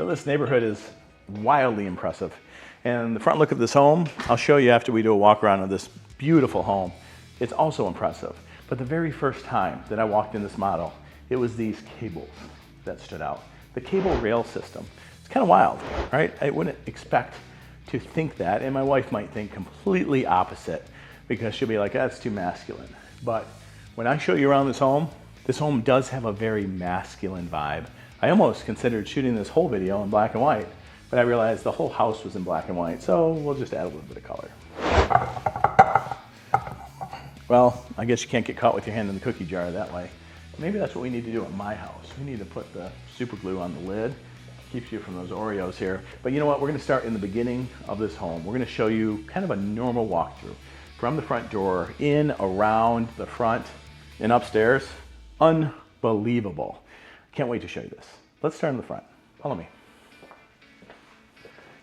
So this neighborhood is wildly impressive. And the front look of this home, I'll show you after we do a walk around of this beautiful home. It's also impressive. But the very first time that I walked in this model, it was these cables that stood out. The cable rail system. It's kind of wild, right? I wouldn't expect to think that, and my wife might think completely opposite because she'll be like, that's too masculine. But when I show you around this home does have a very masculine vibe. I almost considered shooting this whole video in black and white, but I realized the whole house was in black and white, so we'll just add a little bit of color. Well, I guess you can't get caught with your hand in the cookie jar that way. Maybe that's what we need to do at my house. We need to put the super glue on the lid. Keeps you from those Oreos here. But you know what? We're gonna start in the beginning of this home. We're gonna show you kind of a normal walkthrough. From the front door, in, around the front, and upstairs. Unbelievable. Can't wait to show you this. Let's start in the front. Follow me.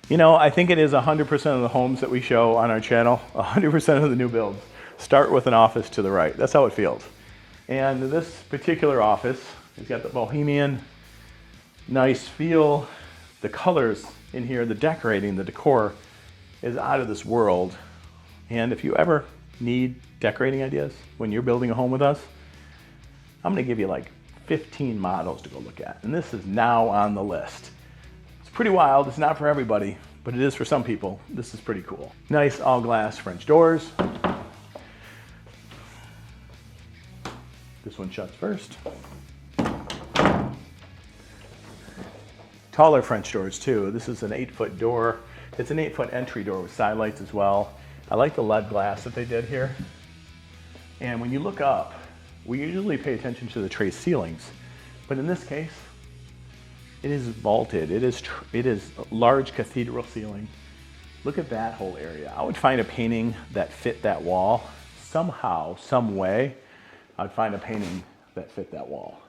You know, I think it is 100% of the homes that we show on our channel, 100% of the new builds start with an office to the right. That's how it feels. And this particular office has got the bohemian, nice feel. The colors in here, the decorating, the decor is out of this world. And if you ever need decorating ideas when you're building a home with us, I'm gonna give you like 15 models to go look at. And this is now on the list. It's pretty wild, it's not for everybody, but it is for some people. This is pretty cool. Nice all glass French doors. This one shuts first. Taller French doors too. This is an 8-foot door. It's an 8-foot entry door with side lights as well. I like the lead glass that they did here. And when you look up, we usually pay attention to the tray ceilings, but in this case, it is vaulted. It is a large cathedral ceiling. Look at that whole area. I would find a painting that fit that wall somehow, some way. I'd find a painting that fit that wall.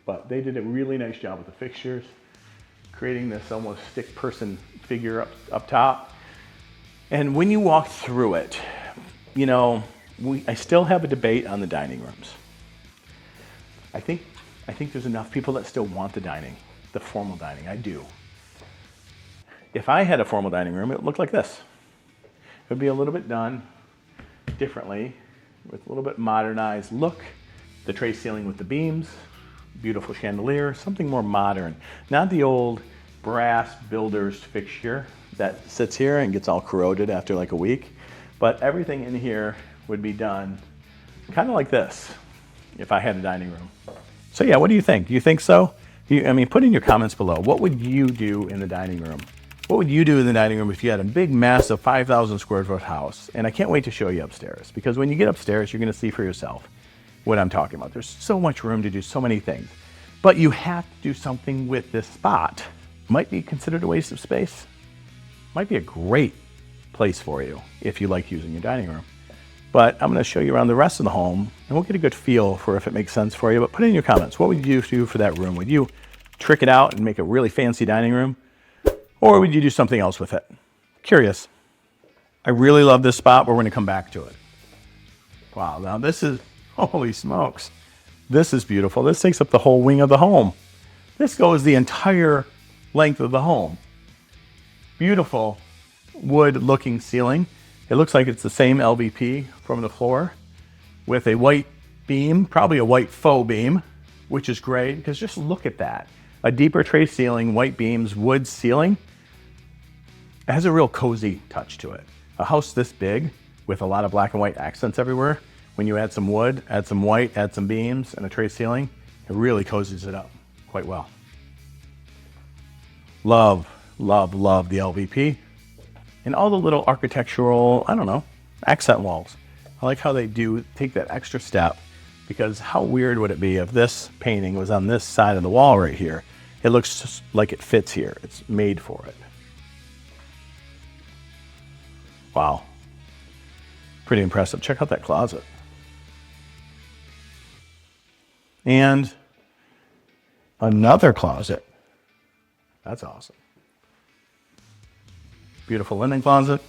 But they did a really nice job with the fixtures, creating this almost stick person figure up top. And when you walk through it, you know, I still have a debate on the dining rooms. I think there's enough people that still want the dining, the formal dining. I do. If I had a formal dining room, it would look like this. It would be a little bit done differently, with a little bit modernized look. The tray ceiling with the beams, beautiful chandelier, something more modern. Not the old brass builder's fixture that sits here and gets all corroded after like a week, but everything in here would be done kind of like this if I had a dining room. So yeah, what do you think? Do you think so? I mean, put in your comments below. What would you do in the dining room? What would you do in the dining room if you had a big, massive 5,000 square foot house? And I can't wait to show you upstairs, because when you get upstairs, you're gonna see for yourself what I'm talking about. There's so much room to do so many things, but you have to do something with this spot. Might be considered a waste of space. Might be a great place for you if you like using your dining room. But I'm gonna show you around the rest of the home and we'll get a good feel for if it makes sense for you. But put in your comments, what would you do for that room? Would you trick it out and make a really fancy dining room? Or would you do something else with it? Curious. I really love this spot, but we're gonna come back to it. Wow, now this is, holy smokes. This is beautiful. This takes up the whole wing of the home. This goes the entire length of the home. Beautiful wood looking ceiling. It looks like it's the same LVP from the floor with a white beam, probably a white faux beam, which is great because just look at that. A deeper tray ceiling, white beams, wood ceiling. It has a real cozy touch to it. A house this big with a lot of black and white accents everywhere, when you add some wood, add some white, add some beams and a tray ceiling, it really cozies it up quite well. Love, love, love the LVP. And all the little architectural, I don't know, accent walls. I like how they do take that extra step, because how weird would it be if this painting was on this side of the wall right here? It looks just like it fits here. It's made for it. Wow. Pretty impressive. Check out that closet. And another closet. That's awesome. Beautiful linen closet.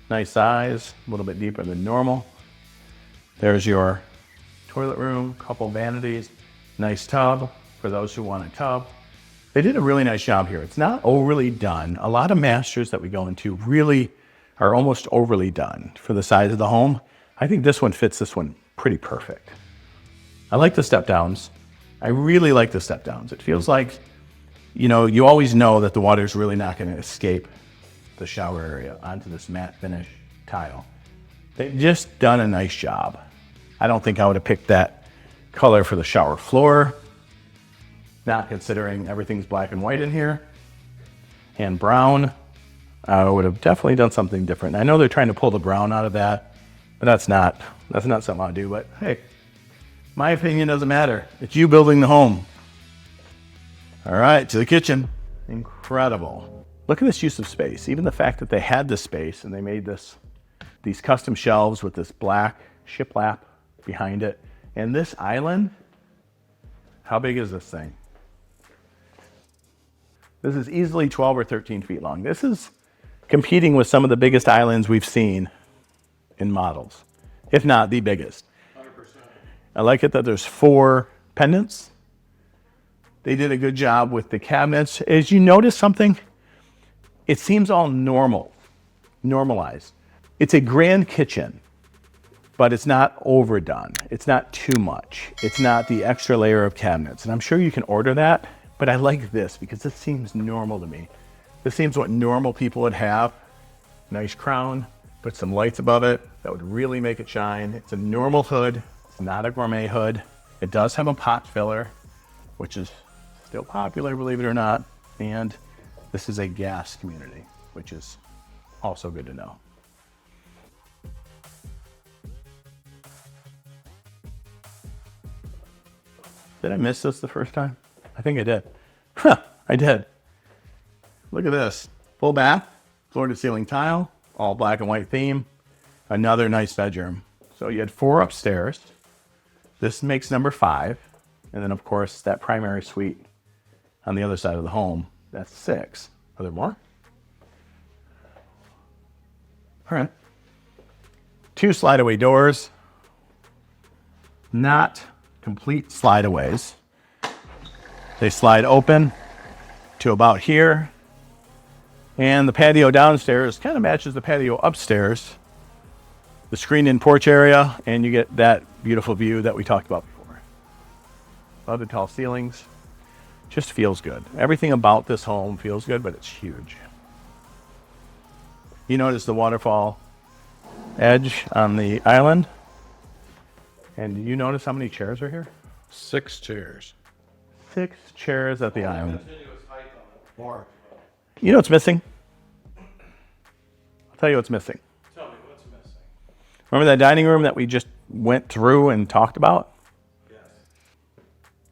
Nice size, a little bit deeper than normal. There's your toilet room, couple vanities, nice tub for those who want a tub. They did a really nice job here. It's not overly done. A lot of masters that we go into really are almost overly done for the size of the home. I think this one fits this one pretty perfect. I like the step downs. I really like the step downs. It feels like, you always know that the water's really not going to escape the shower area onto this matte finish tile. They've just done a nice job. I don't think I would have picked that color for the shower floor, not considering everything's black and white in here and brown. I would have definitely done something different. I know they're trying to pull the brown out of that, but that's not something I'll do. But hey, my opinion doesn't matter. It's you building the home. All right, to the kitchen. Incredible. Look at this use of space. Even the fact that they had this space and they made these custom shelves with this black shiplap behind it. And this island, how big is this thing? This is easily 12 or 13 feet long. This is competing with some of the biggest islands we've seen in models, if not the biggest. 100%. I like it that there's 4 pendants. They did a good job with the cabinets. As you notice something, it seems all normalized. It's a grand kitchen, but it's not overdone. It's not too much. It's not the extra layer of cabinets. And I'm sure you can order that, but I like this because this seems normal to me. This seems what normal people would have. Nice crown, put some lights above it. That would really make it shine. It's a normal hood. It's not a gourmet hood. It does have a pot filler, which is still popular, believe it or not. And this is a gas community, which is also good to know. Did I miss this the first time? I think I did. I did. Look at this. Full bath, floor to ceiling tile, all black and white theme. Another nice bedroom. So you had 4 upstairs. This makes number 5. And then of course that primary suite on the other side of the home, that's 6. Are there more? All right. 2 slide away doors. Not complete slideaways. They slide open to about here. And the patio downstairs kind of matches the patio upstairs. The screened-in porch area, and you get that beautiful view that we talked about before. Love the tall ceilings. Just feels good. Everything about this home feels good, but it's huge. You notice the waterfall edge on the island. And do you notice how many chairs are here? 6 chairs. 6 chairs at the island. More. You know what's missing? I'll tell you what's missing. Tell me what's missing. Remember that dining room that we just went through and talked about? Yes.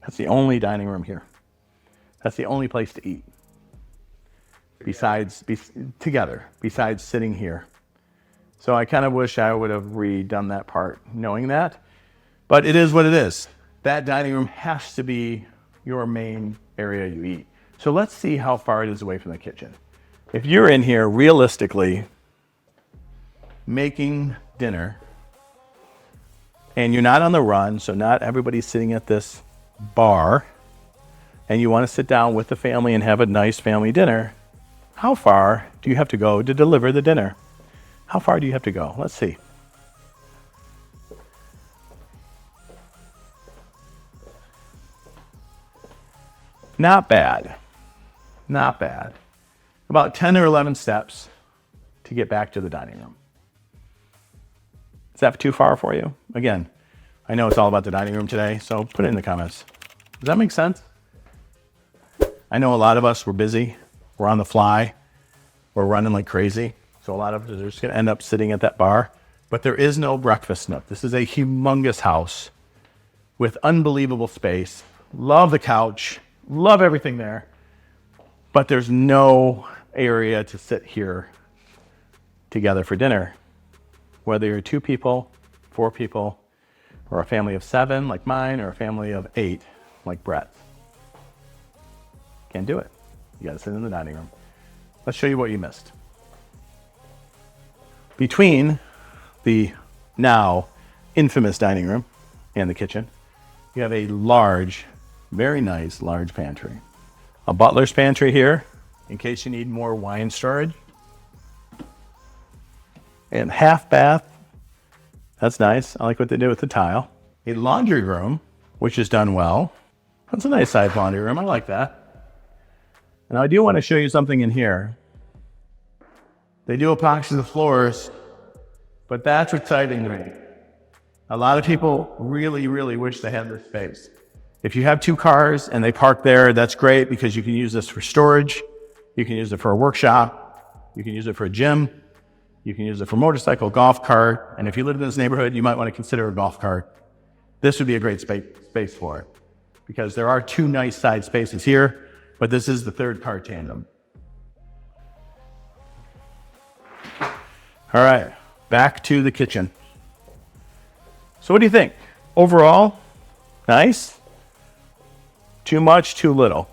That's the only dining room here. That's the only place to eat. Besides sitting here. So I kind of wish I would have redone that part, knowing that. But it is what it is. That dining room has to be your main area you eat. So let's see how far it is away from the kitchen. If you're in here realistically making dinner and you're not on the run, so not everybody's sitting at this bar, and you want to sit down with the family and have a nice family dinner, how far do you have to go to deliver the dinner? How far do you have to go? Let's see. Not bad. Not bad. About 10 or 11 steps to get back to the dining room. Is that too far for you? Again, I know it's all about the dining room today, so put it in the comments. Does that make sense? I know a lot of us, we're busy, we're on the fly, we're running like crazy. So a lot of us are just gonna end up sitting at that bar, but there is no breakfast nook. This is a humongous house with unbelievable space. Love the couch, love everything there, but there's no area to sit here together for dinner. Whether you're 2 people, 4 people, or a family of 7 like mine, or a family of 8 like Brett's. Can't do it. You gotta sit in the dining room. Let's show you what you missed. Between the now infamous dining room and the kitchen, you have a large, very nice large pantry. A butler's pantry here, in case you need more wine storage. And half bath. That's nice. I like what they did with the tile. A laundry room, which is done well. That's a nice sized laundry room. I like that. And I do want to show you something in here. They do epoxy the floors, but that's exciting to me. A lot of people really, really wish they had this space. If you have 2 cars and they park there, that's great because you can use this for storage. You can use it for a workshop. You can use it for a gym. You can use it for motorcycle, golf cart. And if you live in this neighborhood, you might want to consider a golf cart. This would be a great space for it because there are 2 nice side spaces here, but this is the 3rd car tandem. All right, back to the kitchen. So what do you think? Overall, nice? Too much, too little?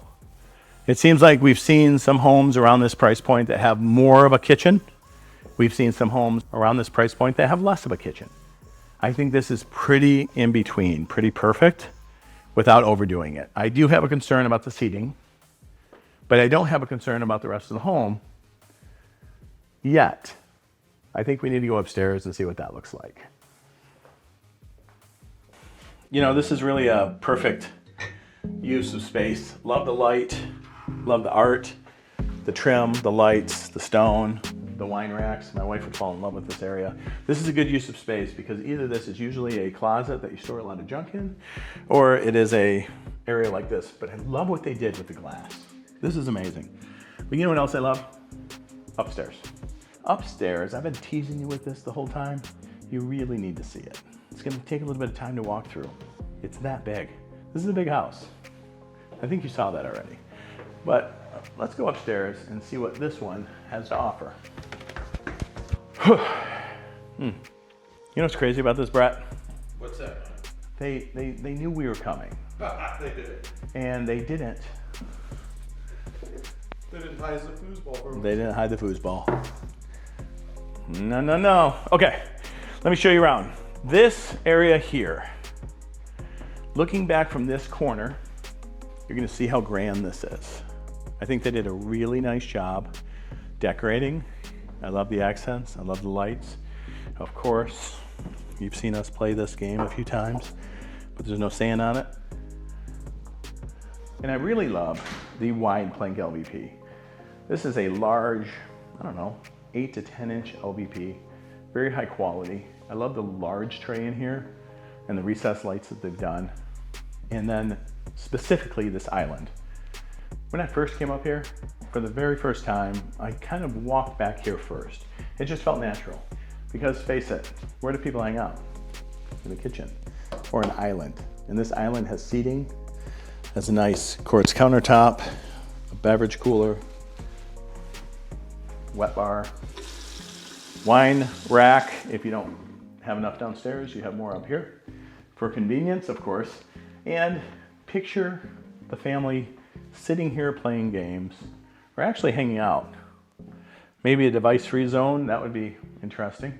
It seems like we've seen some homes around this price point that have more of a kitchen. We've seen some homes around this price point that have less of a kitchen. I think this is pretty in between, pretty perfect without overdoing it. I do have a concern about the seating, but I don't have a concern about the rest of the home yet. I think we need to go upstairs and see what that looks like. You know, this is really a perfect use of space. Love the light, love the art, the trim, the lights, the stone, the wine racks. My wife would fall in love with this area. This is a good use of space because either this is usually a closet that you store a lot of junk in, or it is a area like this. But I love what they did with the glass. This is amazing. But you know what else I love? Upstairs. Upstairs, I've been teasing you with this the whole time. You really need to see it. It's gonna take a little bit of time to walk through. It's that big. This is a big house. I think you saw that already. But let's go upstairs and see what this one has to offer. You know what's crazy about this, Brett? What's that? They knew we were coming. They did it. And they didn't. They didn't hide the foosball from us. They didn't hide the foosball. No. Okay, let me show you around. This area here, looking back from this corner, you're gonna see how grand this is. I think they did a really nice job decorating. I love the accents, I love the lights. Of course, you've seen us play this game a few times, but there's no sand on it. And I really love the wide plank LVP. This is a large, 8 to 10 inch LVP, very high quality. I love the large tray in here and the recessed lights that they've done. And then specifically this island. When I first came up here, for the very first time, I kind of walked back here first. It just felt natural because face it, where do people hang out? In the kitchen or an island. And this island has seating, has a nice quartz countertop, a beverage cooler, wet bar, wine rack. If you don't have enough downstairs, you have more up here for convenience, of course. And picture the family sitting here playing games or actually hanging out. Maybe a device-free zone, that would be interesting.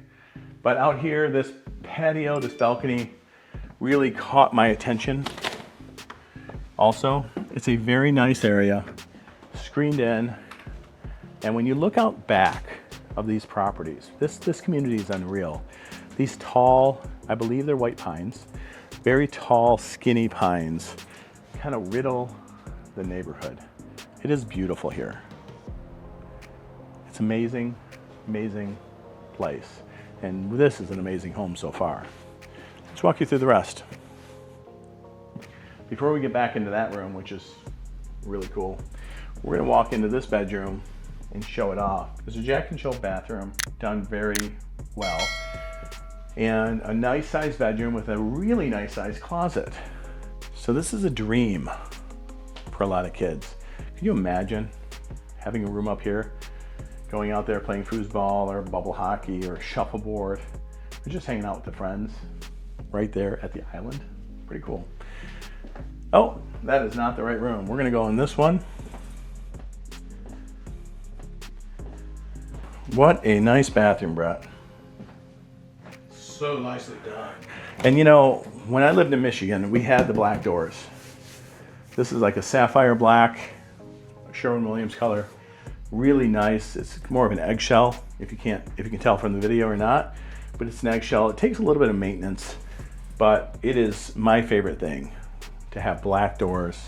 But out here, this patio, this balcony really caught my attention. Also, it's a very nice area, screened in. And when you look out back of these properties, this community is unreal. These tall, I believe they're white pines, very tall, skinny pines, kind of riddle the neighborhood. It is beautiful here. It's amazing, amazing place. And this is an amazing home so far. Let's walk you through the rest. Before we get back into that room, which is really cool, we're gonna walk into this bedroom and show it off. There's a Jack and Jill bathroom done very well, and a nice sized bedroom with a really nice sized closet. So this is a dream for a lot of kids. Can you imagine having a room up here, going out there playing foosball or bubble hockey or shuffleboard, or just hanging out with the friends right there at the island? Pretty cool. Oh, that is not the right room. We're gonna go in this one. What a nice bathroom, Brett. So nicely done. And you know, when I lived in Michigan, we had the black doors. This is like a sapphire black Sherwin-Williams color. Really nice. It's more of an eggshell, if you can tell from the video or not, but it's an eggshell. It takes a little bit of maintenance, but it is my favorite thing to have black doors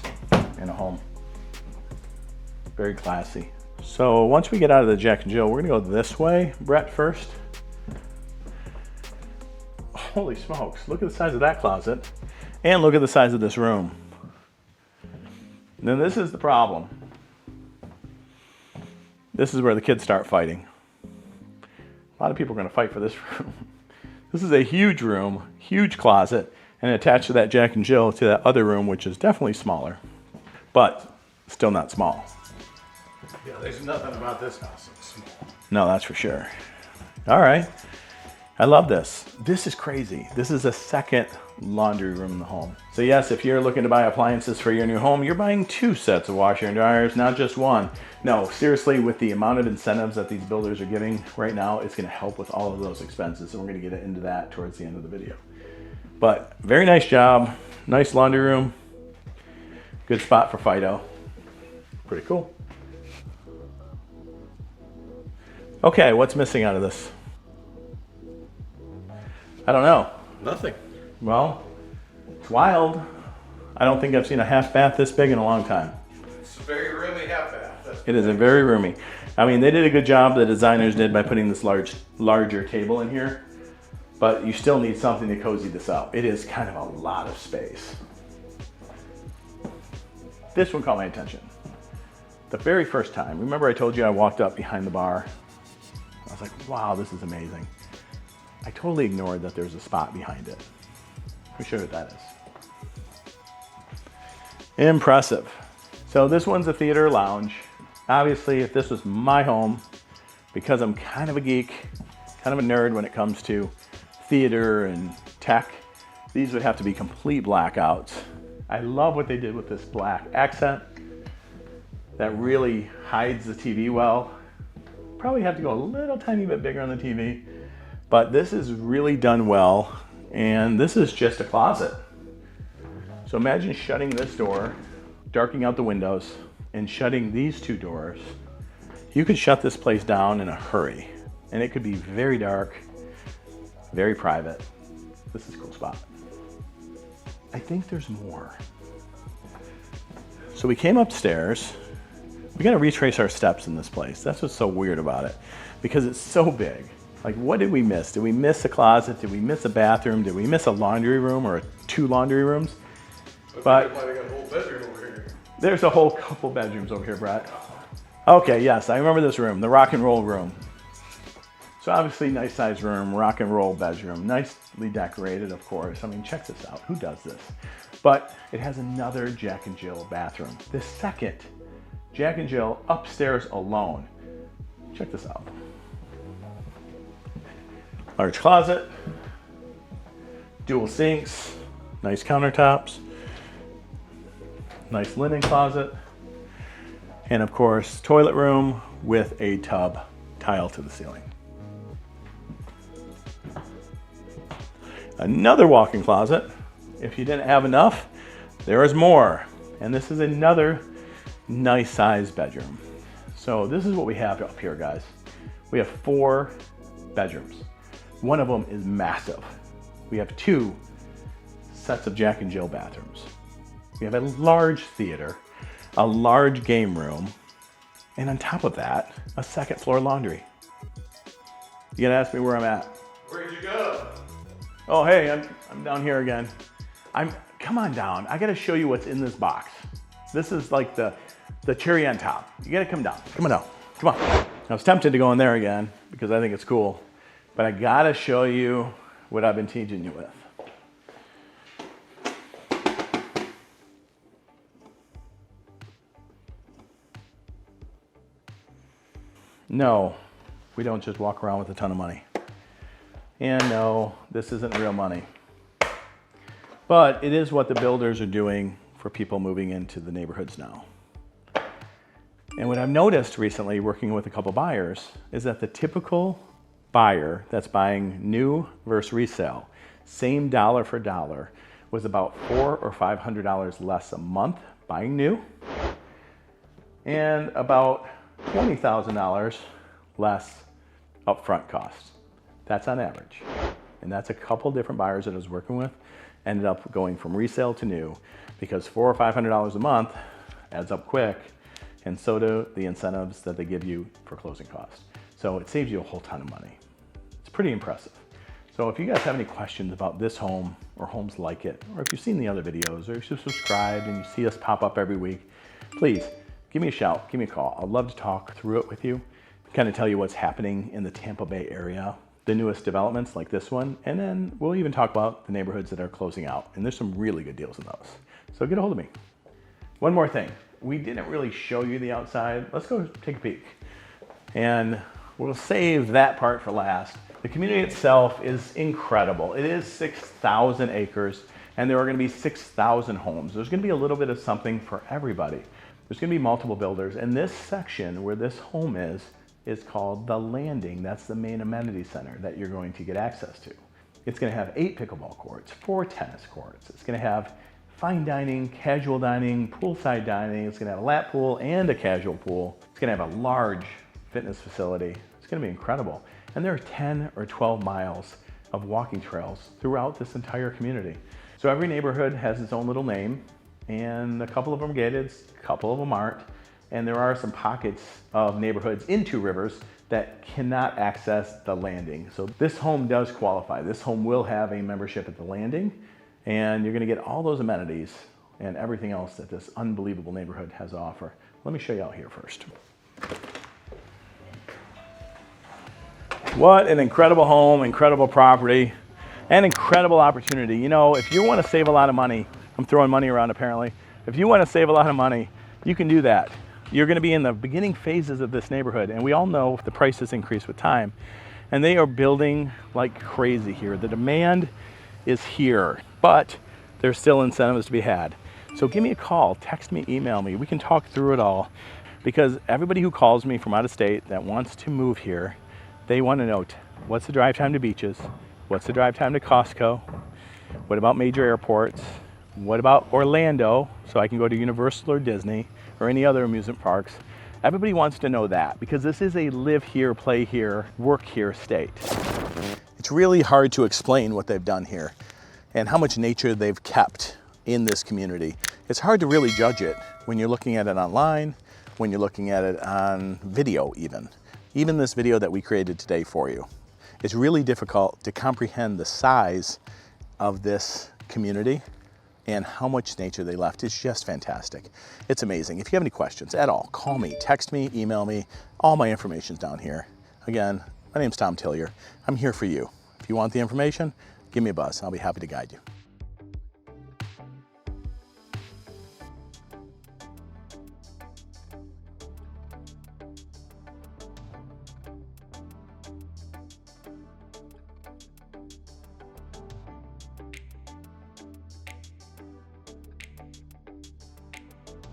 in a home. Very classy. So once we get out of the Jack and Jill, we're gonna go this way, Brett, first. Holy smokes, look at the size of that closet, and look at the size of this room. Now this is the problem. This is where the kids start fighting. A lot of people are gonna fight for this room. This is a huge room, huge closet, and attached to that Jack and Jill to that other room, which is definitely smaller, but still not small. Yeah, there's nothing about this house that's small. No, that's for sure. All right, I love this. This is crazy. This is a second laundry room in the home. So yes, if you're looking to buy appliances for your new home, you're buying 2 sets of washer and dryers, not just one. No, seriously, with the amount of incentives that these builders are giving right now, it's gonna help with all of those expenses, and we're gonna get into that towards the end of the video. But very nice job, nice laundry room, good spot for Fido. Pretty cool. Okay, what's missing out of this? I don't know. Nothing. Well, it's wild. I don't think I've seen a half bath this big in a long time. It's a very roomy half bath. It is a very roomy. I mean, they did a good job, the designers did, by putting this larger table in here, but you still need something to cozy this up. It is kind of a lot of space. This one caught my attention. The very first time, remember I told you I walked up behind the bar? I was like, wow, this is amazing. I totally ignored that there's a spot behind it. Let me show you what that is. Impressive. So this one's a theater lounge. Obviously, if this was my home, because I'm kind of a geek, kind of a nerd when it comes to theater and tech, these would have to be complete blackouts. I love what they did with this black accent. That really hides the TV well. Probably have to go a little tiny bit bigger on the TV, but this is really done well, and this is just a closet. So imagine shutting this door, darkening out the windows, and shutting these 2 doors. You could shut this place down in a hurry, and it could be very dark, very private. This is a cool spot. I think there's more. So we came upstairs. We gotta retrace our steps in this place. That's what's so weird about it, because it's so big. Like, what did we miss? Did we miss a closet? Did we miss a bathroom? Did we miss a laundry room or 2 laundry rooms? But might have got a whole bedroom over here. there's a whole couple bedrooms over here, Brett. Okay, yes, I remember this room, the rock and roll room. So obviously, nice sized room, rock and roll bedroom, nicely decorated, of course. I mean, check this out. Who does this? But it has another Jack and Jill bathroom. The second Jack and Jill upstairs alone. Check this out. Large closet, dual sinks, nice countertops, nice linen closet, and of course, toilet room with a tub tile to the ceiling. Another walk-in closet. If you didn't have enough, there is more. And this is another nice sized bedroom. So this is what we have up here, guys. We have 4 bedrooms. One of them is massive. We have 2 sets of Jack and Jill bathrooms. We have a large theater, a large game room, and on top of that, a 2nd floor laundry. You gonna ask me where I'm at? Where'd you go? Oh, hey, I'm down here again. Come on down. I gotta show you what's in this box. This is like the cherry on top. You gotta come down. Come on down. Come on. I was tempted to go in there again because I think it's cool, but I gotta show you what I've been teasing you with. No, we don't just walk around with a ton of money. And no, this isn't real money. But it is what the builders are doing for people moving into the neighborhoods now. And what I've noticed recently working with a couple buyers is that the typical buyer that's buying new versus resale, same dollar for dollar, was about $400 or $500 less a month buying new and about $20,000 less upfront costs. That's on average. And that's a couple different buyers that I was working with, ended up going from resale to new, because $400 or $500 a month adds up quick, and so do the incentives that they give you for closing costs. So it saves you a whole ton of money. It's pretty impressive. So if you guys have any questions about this home or homes like it, or if you've seen the other videos, or if you've subscribed and you see us pop up every week, please give me a shout, give me a call. I'd love to talk through it with you, kind of tell you what's happening in the Tampa Bay area, the newest developments like this one, and then we'll even talk about the neighborhoods that are closing out. And there's some really good deals in those. So get a hold of me. One more thing, we didn't really show you the outside. Let's go take a peek. And we'll save that part for last. The community itself is incredible. It is 6,000 acres, and there are gonna be 6,000 homes. There's gonna be a little bit of something for everybody. There's gonna be multiple builders, and this section where this home is called The Landing. That's the main amenity center that you're going to get access to. It's gonna have 8 pickleball courts, 4 tennis courts. It's gonna have fine dining, casual dining, poolside dining. It's gonna have a lap pool and a casual pool. It's gonna have a large fitness facility. It's gonna be incredible. And there are 10 or 12 miles of walking trails throughout this entire community. So every neighborhood has its own little name, and a couple of them are gated, a couple of them aren't. And there are some pockets of neighborhoods in Two Rivers that cannot access The Landing. So this home does qualify. This home will have a membership at The Landing, and you're gonna get all those amenities and everything else that this unbelievable neighborhood has to offer. Let me show you out here first. What an incredible home, incredible property, and incredible opportunity. You know, if you wanna save a lot of money, I'm throwing money around apparently. If you wanna save a lot of money, you can do that. You're gonna be in the beginning phases of this neighborhood, and we all know the prices increase with time, and they are building like crazy here. The demand is here, but there's still incentives to be had. So give me a call, text me, email me. We can talk through it all, because everybody who calls me from out of state that wants to move here, they wanna know what's the drive time to beaches, what's the drive time to Costco, what about major airports, what about Orlando, so I can go to Universal or Disney or any other amusement parks. Everybody wants to know that, because this is a live here, play here, work here state. It's really hard to explain what they've done here and how much nature they've kept in this community. It's hard to really judge it when you're looking at it online, when you're looking at it on video even. Even this video that we created today for you. It's really difficult to comprehend the size of this community and how much nature they left. It's just fantastic. It's amazing. If you have any questions at all, call me, text me, email me. All my information's down here. Again, my name's Tom Tillier. I'm here for you. If you want the information, give me a buzz. I'll be happy to guide you.